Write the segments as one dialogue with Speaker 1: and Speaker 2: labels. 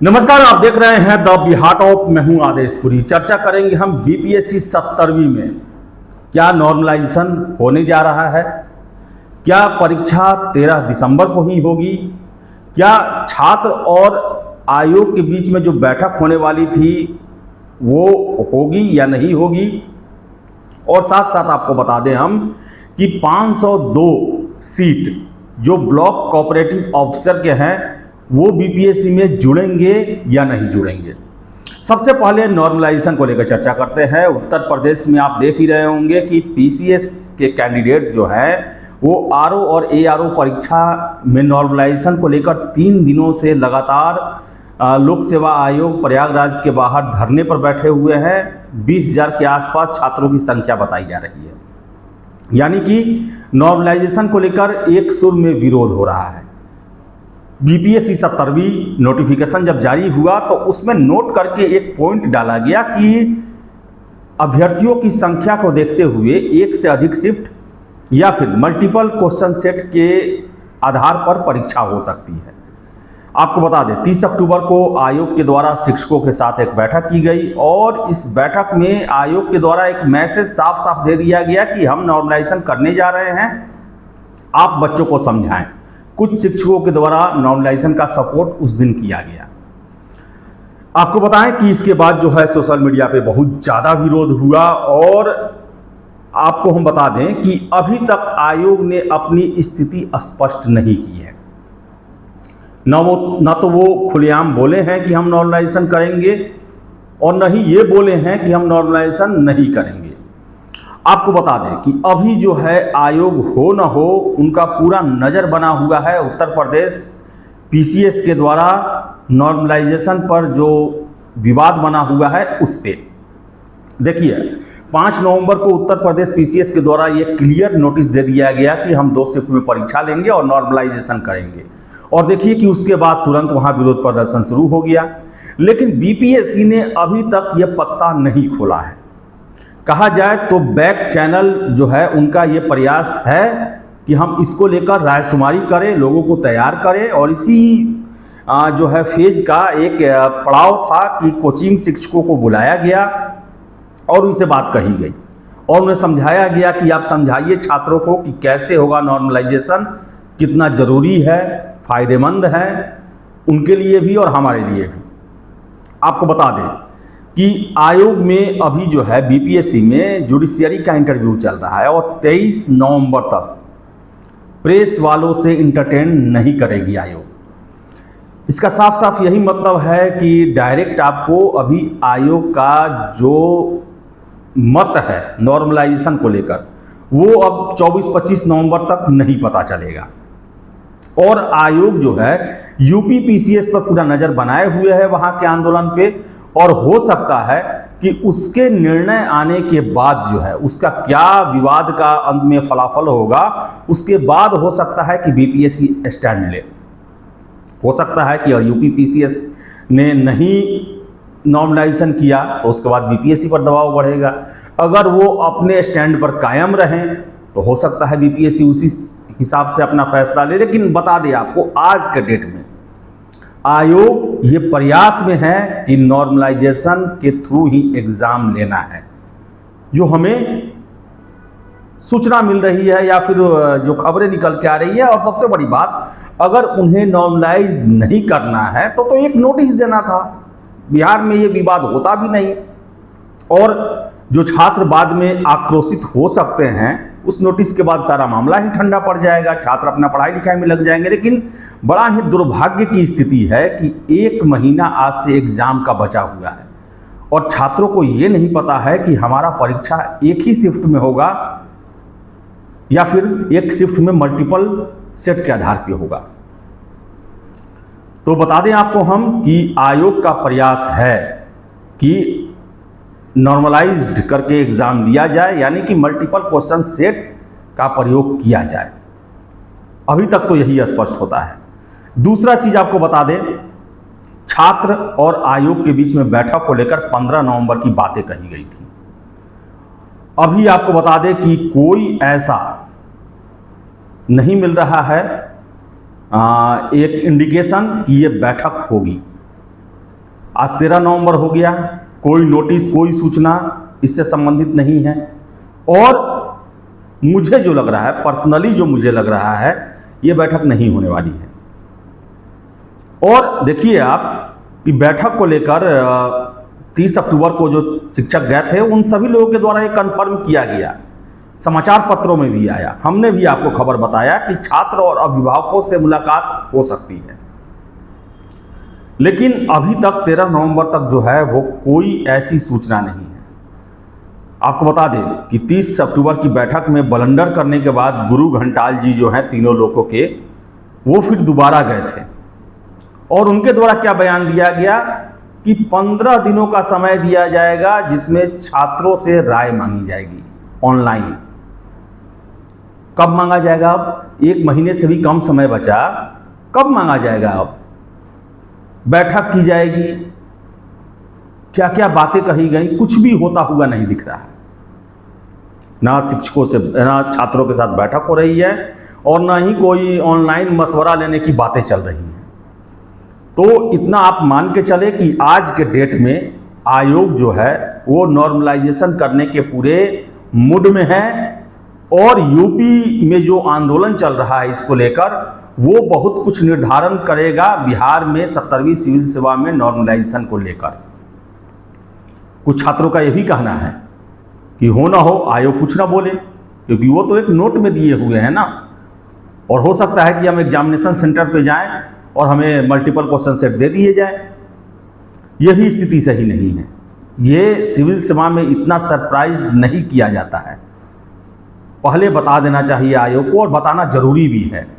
Speaker 1: नमस्कार, आप देख रहे हैं द बिहार टॉप। मैं हूं आदेशपुरी। चर्चा करेंगे हम बीपीएससी 70वीं में क्या नॉर्मलाइजेशन होने जा रहा है, क्या परीक्षा 13 दिसंबर को ही होगी, क्या छात्र और आयोग के बीच में जो बैठक होने वाली थी वो होगी या नहीं होगी, और साथ साथ आपको बता दें हम कि 502 सीट जो ब्लॉक कोऑपरेटिव ऑफिसर के हैं वो बीपीएससी में जुड़ेंगे या नहीं जुड़ेंगे। सबसे पहले नॉर्मलाइजेशन को लेकर चर्चा करते हैं। उत्तर प्रदेश में आप देख ही रहे होंगे कि पीसीएस के कैंडिडेट जो हैं वो आरओ और एआरओ परीक्षा में नॉर्मलाइजेशन को लेकर 3 दिनों से लगातार लोक सेवा आयोग प्रयागराज के बाहर धरने पर बैठे हुए हैं। 20,000 के आसपास छात्रों की संख्या बताई जा रही है, यानी कि नॉर्मलाइजेशन को लेकर एक सुर में विरोध हो रहा है। बीपीएससी 70वीं नोटिफिकेशन जब जारी हुआ तो उसमें नोट करके एक पॉइंट डाला गया कि अभ्यर्थियों की संख्या को देखते हुए एक से अधिक शिफ्ट या फिर मल्टीपल क्वेश्चन सेट के आधार पर परीक्षा हो सकती है। आपको बता दें 30 अक्टूबर को आयोग के द्वारा शिक्षकों के साथ एक बैठक की गई और इस बैठक में आयोग के द्वारा एक मैसेज साफ साफ दे दिया गया कि हम नॉर्मलाइजेशन करने जा रहे हैं, आप बच्चों को समझाएं। कुछ शिक्षकों के द्वारा नॉर्मलाइजेशन का सपोर्ट उस दिन किया गया। आपको बताएं कि इसके बाद जो है सोशल मीडिया पे बहुत ज़्यादा विरोध हुआ और आपको हम बता दें कि अभी तक आयोग ने अपनी स्थिति स्पष्ट नहीं की है। न तो वो खुलेआम बोले हैं कि हम नॉर्मलाइजेशन करेंगे और न ही ये बोले हैं कि हम नॉर्मलाइजेशन नहीं करेंगे। आपको बता दें कि अभी जो है आयोग हो न हो उनका पूरा नज़र बना हुआ है उत्तर प्रदेश पीसीएस के द्वारा नॉर्मलाइजेशन पर जो विवाद बना हुआ है उस पे। देखिए 5 नवंबर को उत्तर प्रदेश पीसीएस के द्वारा ये क्लियर नोटिस दे दिया गया कि हम 2 शिफ्ट में परीक्षा लेंगे और नॉर्मलाइजेशन करेंगे, और देखिए कि उसके बाद तुरंत वहाँ विरोध प्रदर्शन शुरू हो गया। लेकिन बीपीएससी ने अभी तक ये पत्ता नहीं खोला है। कहा जाए तो बैक चैनल जो है उनका ये प्रयास है कि हम इसको लेकर रायशुमारी करें, लोगों को तैयार करें, और इसी जो है फेज का एक पड़ाव था कि कोचिंग शिक्षकों को बुलाया गया और उनसे बात कही गई और उन्हें समझाया गया कि आप समझाइए छात्रों को कि कैसे होगा नॉर्मलाइजेशन, कितना ज़रूरी है, फ़ायदेमंद है उनके लिए भी और हमारे लिए भी। आपको बता दें कि आयोग में अभी जो है बीपीएससी में जुडिशियरी का इंटरव्यू चल रहा है और 23 नवंबर तक प्रेस वालों से इंटरटेन नहीं करेगी आयोग। इसका साफ साफ यही मतलब है कि डायरेक्ट आपको अभी आयोग का जो मत है नॉर्मलाइजेशन को लेकर वो अब 24-25 नवंबर तक नहीं पता चलेगा। और आयोग जो है यूपी पीसीएस पर पूरा नज़र बनाए हुए है वहाँ के आंदोलन पे, और हो सकता है कि उसके निर्णय आने के बाद जो है उसका क्या विवाद का अंत में फलाफल होगा, उसके बाद हो सकता है कि बीपीएससी स्टैंड ले। हो सकता है कि और यूपी पीसीएस ने नहीं नॉर्मलाइजेशन किया तो उसके बाद बीपीएससी पर दबाव बढ़ेगा। अगर वो अपने स्टैंड पर कायम रहें तो हो सकता है बीपीएससी उसी हिसाब से अपना फैसला ले। लेकिन बता दें आपको आज के डेट में आयोग ये प्रयास में है कि नॉर्मलाइजेशन के थ्रू ही एग्ज़ाम लेना है, जो हमें सूचना मिल रही है या फिर जो खबरें निकल के आ रही है। और सबसे बड़ी बात, अगर उन्हें नॉर्मलाइज नहीं करना है तो एक नोटिस देना था। बिहार में ये विवाद होता भी नहीं और जो छात्र बाद में आक्रोशित हो सकते हैं उस नोटिस के बाद सारा मामला ही ठंडा पड़ जाएगा, छात्र अपना पढ़ाई लिखाई में लग जाएंगे। लेकिन बड़ा ही दुर्भाग्य की स्थिति है कि 1 महीना आज से एग्ज़ाम का बचा हुआ है और छात्रों को ये नहीं पता है कि हमारा परीक्षा एक ही शिफ्ट में होगा या फिर एक शिफ्ट में मल्टीपल सेट के आधार पर होगा। तो बता दें आपको हम कि आयोग का प्रयास है कि नॉर्मलाइज्ड करके एग्ज़ाम लिया जाए, यानी कि मल्टीपल क्वेश्चन सेट का प्रयोग किया जाए। अभी तक तो यही स्पष्ट होता है। दूसरा चीज़ आपको बता दें, छात्र और आयोग के बीच में बैठक को लेकर 15 नवंबर की बातें कही गई थी। अभी आपको बता दें कि कोई ऐसा नहीं मिल रहा है एक इंडिकेशन कि ये बैठक होगी। आज 13 नवंबर हो गया, कोई नोटिस, कोई सूचना इससे संबंधित नहीं है। और मुझे जो लग रहा है, पर्सनली जो मुझे लग रहा है, ये बैठक नहीं होने वाली है। और देखिए आप कि बैठक को लेकर 30 अक्टूबर को जो शिक्षक गए थे, उन सभी लोगों के द्वारा ये कन्फर्म किया गया, समाचार पत्रों में भी आया, हमने भी आपको खबर बताया कि छात्र और अभिभावकों से मुलाकात हो सकती है। लेकिन अभी तक 13 नवंबर तक जो है वो कोई ऐसी सूचना नहीं है। आपको बता दें कि 30 अक्टूबर की बैठक में बलंडर करने के बाद गुरु घंटाल जी जो हैं तीनों लोगों के, वो फिर दोबारा गए थे और उनके द्वारा क्या बयान दिया गया कि 15 दिनों का समय दिया जाएगा जिसमें छात्रों से राय मांगी जाएगी ऑनलाइन। कब मांगा जाएगा? अब 1 महीने से भी कम समय बचा, कब मांगा जाएगा? अब बैठक की जाएगी, क्या क्या बातें कही गई, कुछ भी होता हुआ नहीं दिख रहा है। ना शिक्षकों से, ना छात्रों के साथ बैठक हो रही है और ना ही कोई ऑनलाइन मशवरा लेने की बातें चल रही हैं। तो इतना आप मान के चले कि आज के डेट में आयोग जो है वो नॉर्मलाइजेशन करने के पूरे मूड में है और यूपी में जो आंदोलन चल रहा है इसको लेकर वो बहुत कुछ निर्धारण करेगा बिहार में 70वीं सिविल सेवा में नॉर्मलाइजेशन को लेकर। कुछ छात्रों का यह भी कहना है कि हो ना हो आयोग कुछ ना बोले, क्योंकि वो तो एक नोट में दिए हुए हैं ना, और हो सकता है कि हम एग्जामिनेशन सेंटर पे जाएं और हमें मल्टीपल क्वेश्चन सेट दे दिए जाए। यह भी स्थिति सही नहीं है। ये सिविल सेवा में इतना सरप्राइज नहीं किया जाता है, पहले बता देना चाहिए आयोग को, और बताना जरूरी भी है।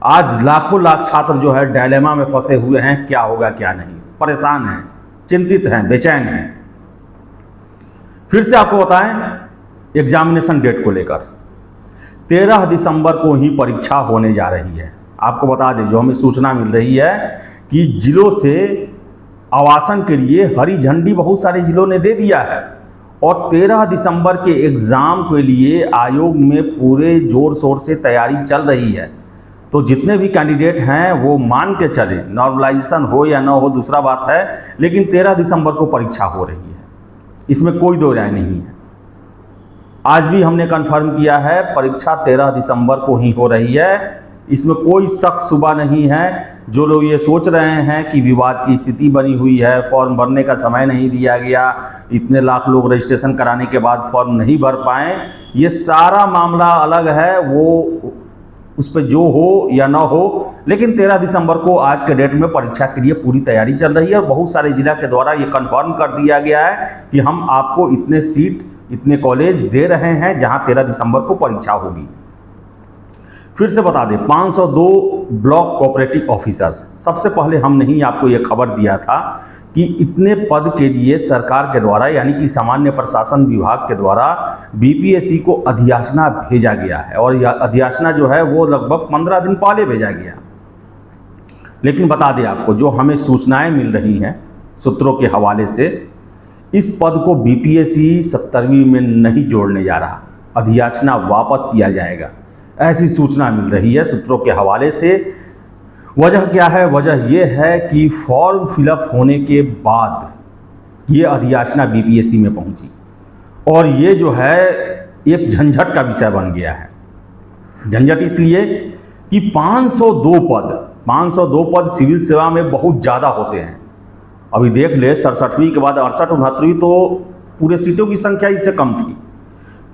Speaker 1: आज लाखों लाख छात्र जो है डायलेमा में फंसे हुए हैं, क्या होगा क्या नहीं, परेशान हैं, चिंतित हैं, बेचैन हैं। फिर से आपको बताएं एग्जामिनेशन डेट को लेकर, 13 दिसंबर को ही परीक्षा होने जा रही है। आपको बता दें, जो हमें सूचना मिल रही है कि जिलों से आवासन के लिए हरी झंडी बहुत सारे जिलों ने दे दिया है और 13 दिसंबर के एग्ज़ाम के लिए आयोग में पूरे जोर शोर से तैयारी चल रही है। तो जितने भी कैंडिडेट हैं वो मान के चले, नॉर्मलाइजेशन हो या ना हो दूसरा बात है, लेकिन 13 दिसंबर को परीक्षा हो रही है, इसमें कोई दो राय नहीं है। आज भी हमने कन्फर्म किया है परीक्षा 13 दिसंबर को ही हो रही है, इसमें कोई शक शुबा नहीं है। जो लोग ये सोच रहे हैं कि विवाद की स्थिति बनी हुई है, फॉर्म भरने का समय नहीं दिया गया, इतने लाख लोग रजिस्ट्रेशन कराने के बाद फॉर्म नहीं भर पाए, ये सारा मामला अलग है। वो उस पर जो हो या ना हो, लेकिन 13 दिसंबर को आज के डेट में परीक्षा के लिए पूरी तैयारी चल रही है और बहुत सारे जिला के द्वारा ये कन्फर्म कर दिया गया है कि हम आपको इतने सीट, इतने कॉलेज दे रहे हैं जहां 13 दिसंबर को परीक्षा होगी। फिर से बता दें, 502 ब्लॉक कोऑपरेटिव ऑफिसर, सबसे पहले हमने ही आपको यह खबर दिया था कि इतने पद के लिए सरकार के द्वारा यानी कि सामान्य प्रशासन विभाग के द्वारा बीपीएससी को अधियाचना भेजा गया है और यह अधियाचना जो है वो लगभग 15 दिन पहले भेजा गया। लेकिन बता दें आपको, जो हमें सूचनाएं मिल रही हैं सूत्रों के हवाले से, इस पद को बीपीएससी 70वीं में नहीं जोड़ने जा रहा, अधियाचना वापस किया जाएगा, ऐसी सूचना मिल रही है सूत्रों के हवाले से। वजह क्या है? वजह यह है कि फॉर्म फिलअप होने के बाद ये अधियाचना बीपीएससी में पहुंची और ये जो है एक झंझट का विषय बन गया है। झंझट इसलिए कि 502 पद सिविल सेवा में बहुत ज़्यादा होते हैं। अभी देख ले, 67वीं के बाद 68, 69वीं तो पूरे सीटों की संख्या इससे कम थी।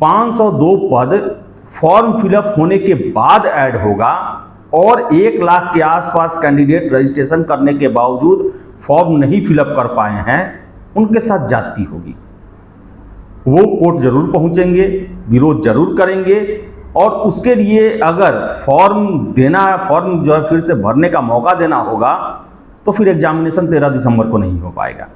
Speaker 1: 502 पद फॉर्म फिलअप होने के बाद ऐड होगा और 1 लाख के आसपास कैंडिडेट रजिस्ट्रेशन करने के बावजूद फॉर्म नहीं फिलअप कर पाए हैं, उनके साथ जाती होगी। वो कोर्ट जरूर पहुंचेंगे, विरोध जरूर करेंगे और उसके लिए अगर फॉर्म जो है फिर से भरने का मौका देना होगा तो फिर एग्जामिनेशन 13 दिसंबर को नहीं हो पाएगा।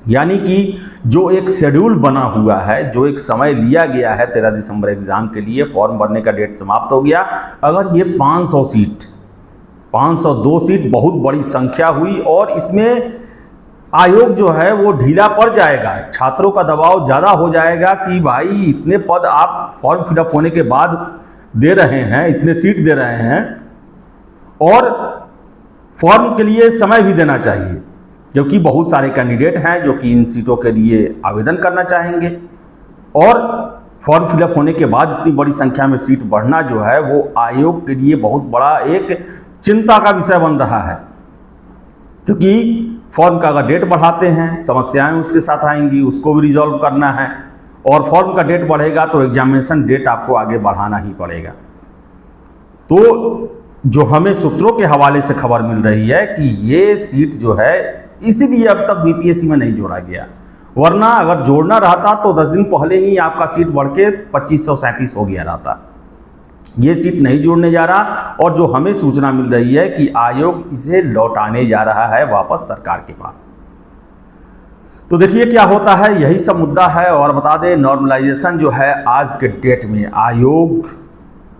Speaker 1: यानी कि जो एक शेड्यूल बना हुआ है, जो एक समय लिया गया है 13 दिसंबर एग्जाम के लिए, फॉर्म भरने का डेट समाप्त हो गया। अगर ये 502 सीट बहुत बड़ी संख्या हुई और इसमें आयोग जो है वो ढीला पड़ जाएगा, छात्रों का दबाव ज़्यादा हो जाएगा कि भाई इतने पद आप फॉर्म फिलअप होने के बाद दे रहे हैं, इतने सीट दे रहे हैं और फॉर्म के लिए समय भी देना चाहिए। क्योंकि बहुत सारे कैंडिडेट हैं जो कि इन सीटों के लिए आवेदन करना चाहेंगे और फॉर्म फिलअप होने के बाद इतनी बड़ी संख्या में सीट बढ़ना जो है वो आयोग के लिए बहुत बड़ा एक चिंता का विषय बन रहा है, क्योंकि फॉर्म का अगर डेट बढ़ाते हैं समस्याएं उसके साथ आएंगी, उसको भी रिजॉल्व करना है, और फॉर्म का डेट बढ़ेगा तो एग्जामिनेशन डेट आपको आगे बढ़ाना ही पड़ेगा। तो जो हमें सूत्रों के हवाले से खबर मिल रही है कि ये सीट जो है इसीलिए अब तक बीपीएससी में नहीं जोड़ा गया, वरना अगर जोड़ना रहता तो 10 दिन पहले ही आपका सीट बढ़ के 2537 हो गया रहता। ये सीट नहीं जोड़ने जा रहा, और जो हमें सूचना मिल रही है कि आयोग इसे लौटाने जा रहा है वापस सरकार के पास। तो देखिए क्या होता है, यही सब मुद्दा है। और बता दें, नॉर्मलाइजेशन जो है आज के डेट में आयोग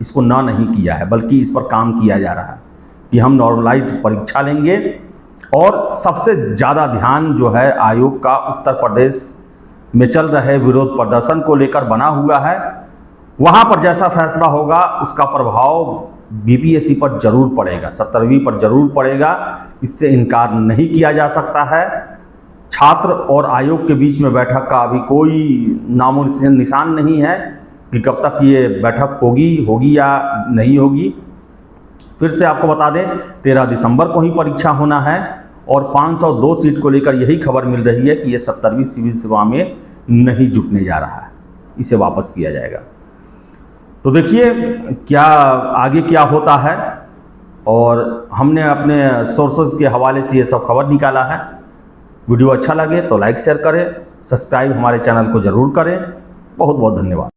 Speaker 1: इसको ना नहीं किया है, बल्कि इस पर काम किया जा रहा है कि हम नॉर्मलाइज्ड परीक्षा लेंगे। और सबसे ज़्यादा ध्यान जो है आयोग का उत्तर प्रदेश में चल रहे विरोध प्रदर्शन को लेकर बना हुआ है। वहाँ पर जैसा फैसला होगा उसका प्रभाव बीपीएससी पर जरूर पड़ेगा, 17वीं पर जरूर पड़ेगा, इससे इनकार नहीं किया जा सकता है। छात्र और आयोग के बीच में बैठक का अभी कोई नामो निशान नहीं है कि कब तक ये बैठक होगी या नहीं होगी। फिर से आपको बता दें, 13 दिसंबर को ही परीक्षा होना है, और 502 सीट को लेकर यही खबर मिल रही है कि ये 70वीं सिविल सेवा में नहीं जुटने जा रहा है, इसे वापस किया जाएगा। तो देखिए क्या आगे क्या होता है, और हमने अपने सोर्सेज के हवाले से ये सब खबर निकाला है। वीडियो अच्छा लगे तो लाइक शेयर करें, सब्सक्राइब हमारे चैनल को ज़रूर करें। बहुत बहुत धन्यवाद।